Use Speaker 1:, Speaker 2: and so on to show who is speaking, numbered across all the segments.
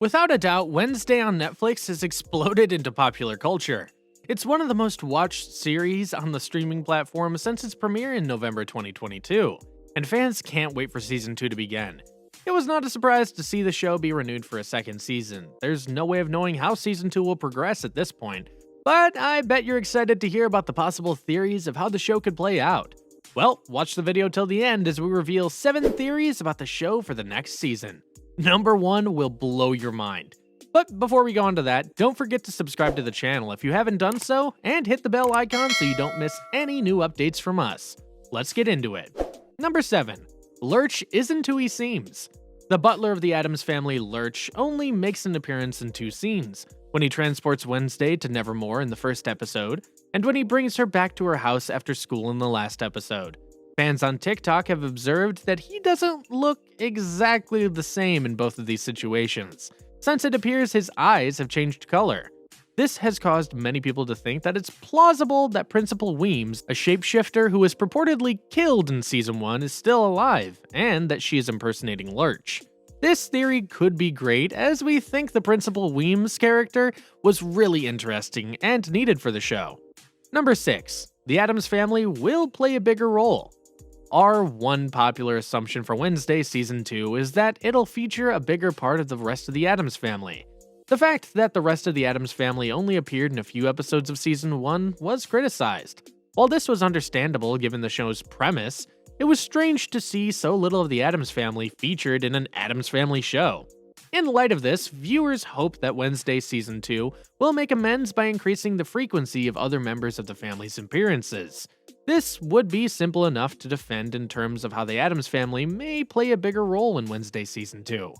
Speaker 1: Without a doubt, Wednesday on Netflix has exploded into popular culture. It's one of the most watched series on the streaming platform since its premiere in November 2022, and fans can't wait for Season 2 to begin. It was not a surprise to see the show be renewed for a second season. There's no way of knowing how Season 2 will progress at this point, but I bet you're excited to hear about the possible theories of how the show could play out. Well, watch the video till the end as we reveal 7 theories about the show for the next season. Number 1 will blow your mind. But before we go on to that, don't forget to subscribe to the channel if you haven't done so, and hit the bell icon so you don't miss any new updates from us. Let's get into it. Number 7. Lurch isn't who he seems. The butler of the Addams family, Lurch, only makes an appearance in 2 scenes, when he transports Wednesday to Nevermore in the first episode, and when he brings her back to her house after school in the last episode. Fans on TikTok have observed that he doesn't look exactly the same in both of these situations, since it appears his eyes have changed color. This has caused many people to think that it's plausible that Principal Weems, a shapeshifter who was purportedly killed in Season 1, is still alive, and that she is impersonating Lurch. This theory could be great, as we think the Principal Weems character was really interesting and needed for the show. Number 6. The Addams family will play a bigger role. Our one popular assumption for Wednesday Season 2 is that it'll feature a bigger part of the rest of the Addams family. The fact that the rest of the Addams family only appeared in a few episodes of Season 1 was criticized. While this was understandable given the show's premise, it was strange to see so little of the Addams family featured in an Addams family show. In light of this, viewers hope that Wednesday Season 2 will make amends by increasing the frequency of other members of the family's appearances. This would be simple enough to defend in terms of how the Addams family may play a bigger role in Wednesday Season 2.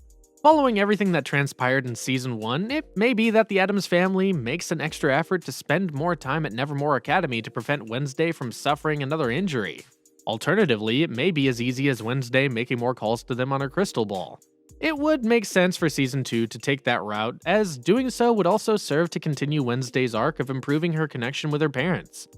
Speaker 1: Following everything that transpired in Season 1, it may be that the Addams family makes an extra effort to spend more time at Nevermore Academy to prevent Wednesday from suffering another injury. Alternatively, it may be as easy as Wednesday making more calls to them on her crystal ball. It would make sense for Season 2 to take that route, as doing so would also serve to continue Wednesday's arc of improving her connection with her parents.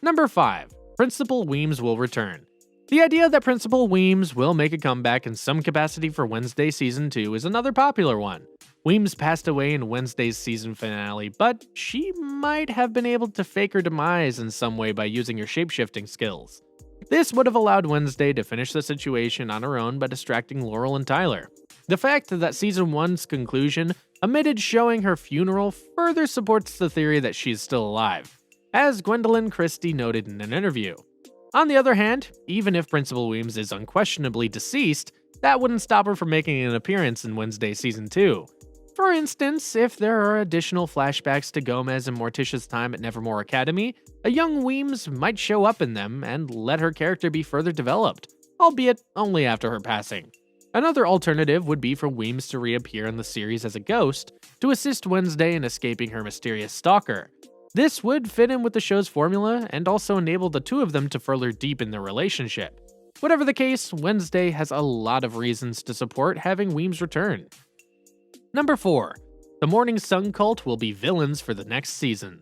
Speaker 1: Number 5. Principal Weems will return. The idea that Principal Weems will make a comeback in some capacity for Wednesday Season 2 is another popular one. Weems passed away in Wednesday's season finale, but she might have been able to fake her demise in some way by using her shapeshifting skills. This would have allowed Wednesday to finish the situation on her own by distracting Laurel and Tyler. The fact that Season 1's conclusion omitted showing her funeral further supports the theory that she's still alive, as Gwendolyn Christie noted in an interview. On the other hand, even if Principal Weems is unquestionably deceased, that wouldn't stop her from making an appearance in Wednesday Season 2. For instance, if there are additional flashbacks to Gomez and Morticia's time at Nevermore Academy, a young Weems might show up in them and let her character be further developed, albeit only after her passing. Another alternative would be for Weems to reappear in the series as a ghost to assist Wednesday in escaping her mysterious stalker. This would fit in with the show's formula and also enable the two of them to further deepen their relationship. Whatever the case, Wednesday has a lot of reasons to support having Weems return. Number 4. The Morning Sun cult will be villains for the next season.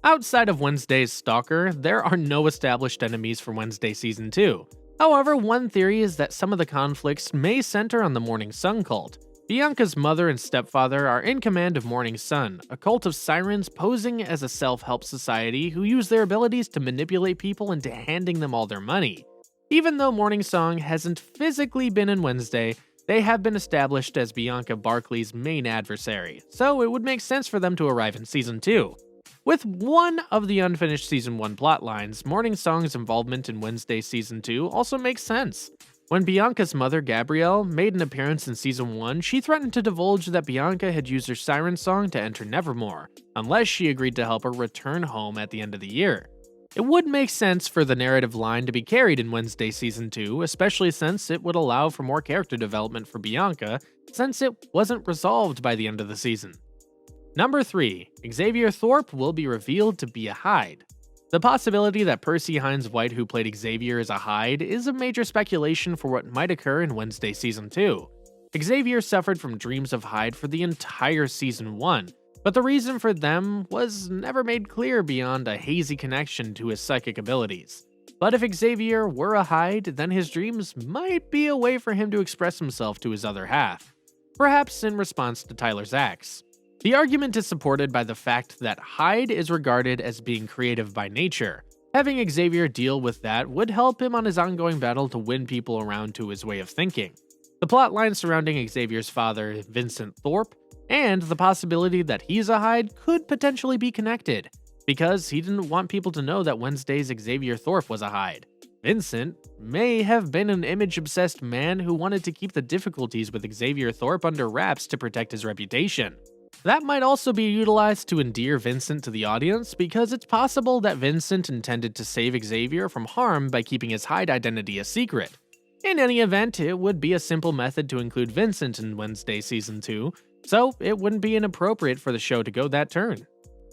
Speaker 1: Outside of Wednesday's stalker, there are no established enemies for Wednesday Season 2. However, one theory is that some of the conflicts may center on the Morning Sun cult. Bianca's mother and stepfather are in command of Morning Sun, a cult of sirens posing as a self-help society who use their abilities to manipulate people into handing them all their money. Even though Morning Sun hasn't physically been in Wednesday, they have been established as Bianca Barkley's main adversary, so it would make sense for them to arrive in Season 2. With one of the unfinished Season 1 plotlines, Morning Sun's involvement in Wednesday Season 2 also makes sense. When Bianca's mother, Gabrielle, made an appearance in Season 1, she threatened to divulge that Bianca had used her siren song to enter Nevermore, unless she agreed to help her return home at the end of the year. It would make sense for the narrative line to be carried in Wednesday Season 2, especially since it would allow for more character development for Bianca, since it wasn't resolved by the end of the season. Number 3. Xavier Thorpe will be revealed to be a Hyde. The possibility that Percy Hines White, who played Xavier, is a Hyde is a major speculation for what might occur in Wednesday Season 2. Xavier suffered from dreams of Hyde for the entire Season 1, but the reason for them was never made clear beyond a hazy connection to his psychic abilities. But if Xavier were a Hyde, then his dreams might be a way for him to express himself to his other half. perhaps in response to Tyler's acts. The argument is supported by the fact that Hyde is regarded as being creative by nature. Having Xavier deal with that would help him on his ongoing battle to win people around to his way of thinking. The plotline surrounding Xavier's father, Vincent Thorpe, and the possibility that he's a Hyde could potentially be connected, because he didn't want people to know that Wednesday's Xavier Thorpe was a Hyde. Vincent may have been an image-obsessed man who wanted to keep the difficulties with Xavier Thorpe under wraps to protect his reputation. That might also be utilized to endear Vincent to the audience, because it's possible that Vincent intended to save Xavier from harm by keeping his Hyde identity a secret. In any event, it would be a simple method to include Vincent in Wednesday Season 2, so it wouldn't be inappropriate for the show to go that turn.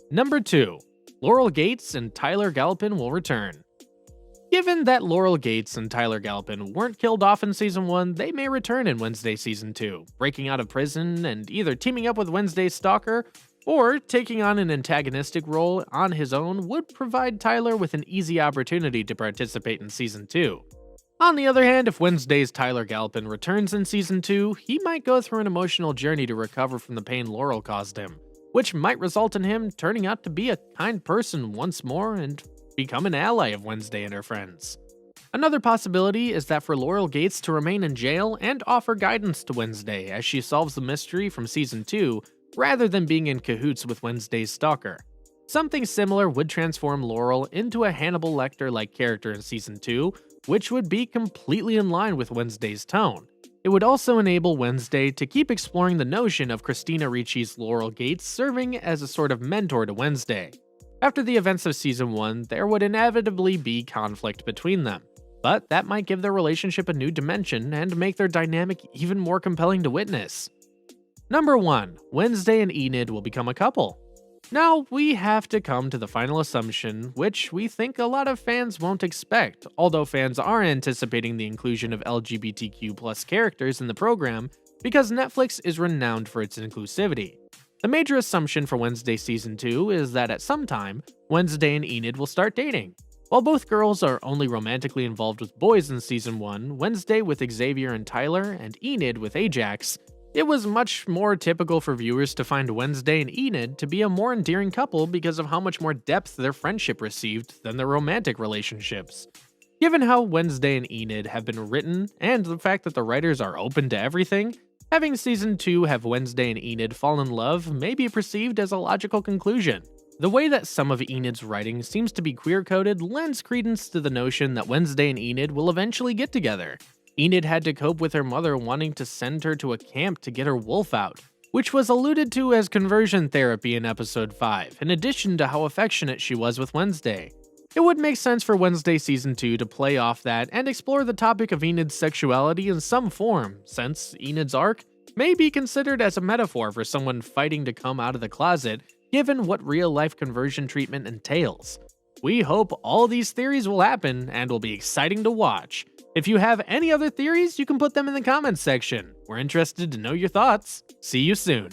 Speaker 1: Number 2. Laurel Gates and Tyler Galpin will return. Given that Laurel Gates and Tyler Galpin weren't killed off in Season 1, they may return in Wednesday Season 2, breaking out of prison and either teaming up with Wednesday's stalker, or taking on an antagonistic role on his own would provide Tyler with an easy opportunity to participate in Season 2. On the other hand, if Wednesday's Tyler Galpin returns in Season 2, he might go through an emotional journey to recover from the pain Laurel caused him, which might result in him turning out to be a kind person once more and become an ally of Wednesday and her friends. Another possibility is that for Laurel Gates to remain in jail and offer guidance to Wednesday as she solves the mystery from Season 2, rather than being in cahoots with Wednesday's stalker. Something similar would transform Laurel into a Hannibal Lecter-like character in Season 2, which would be completely in line with Wednesday's tone. It would also enable Wednesday to keep exploring the notion of Christina Ricci's Laurel Gates serving as a sort of mentor to Wednesday. After the events of Season 1, there would inevitably be conflict between them, but that might give their relationship a new dimension and make their dynamic even more compelling to witness. Number 1. Wednesday and Enid will become a couple. Now, we have to come to the final assumption, which we think a lot of fans won't expect, although fans are anticipating the inclusion of LGBTQ+ characters in the program because Netflix is renowned for its inclusivity. The major assumption for Wednesday Season 2 is that at some time, Wednesday and Enid will start dating. While both girls are only romantically involved with boys in Season 1, Wednesday with Xavier and Tyler, and Enid with Ajax, it was much more typical for viewers to find Wednesday and Enid to be a more endearing couple because of how much more depth their friendship received than their romantic relationships. Given how Wednesday and Enid have been written, and the fact that the writers are open to everything, having Season 2 have Wednesday and Enid fall in love may be perceived as a logical conclusion. The way that some of Enid's writing seems to be queer-coded lends credence to the notion that Wednesday and Enid will eventually get together. Enid had to cope with her mother wanting to send her to a camp to get her wolf out, which was alluded to as conversion therapy in Episode 5, in addition to how affectionate she was with Wednesday. It would make sense for Wednesday Season 2 to play off that and explore the topic of Enid's sexuality in some form, since Enid's arc may be considered as a metaphor for someone fighting to come out of the closet, given what real-life conversion treatment entails. We hope all these theories will happen and will be exciting to watch. If you have any other theories, you can put them in the comments section. We're interested to know your thoughts. See you soon.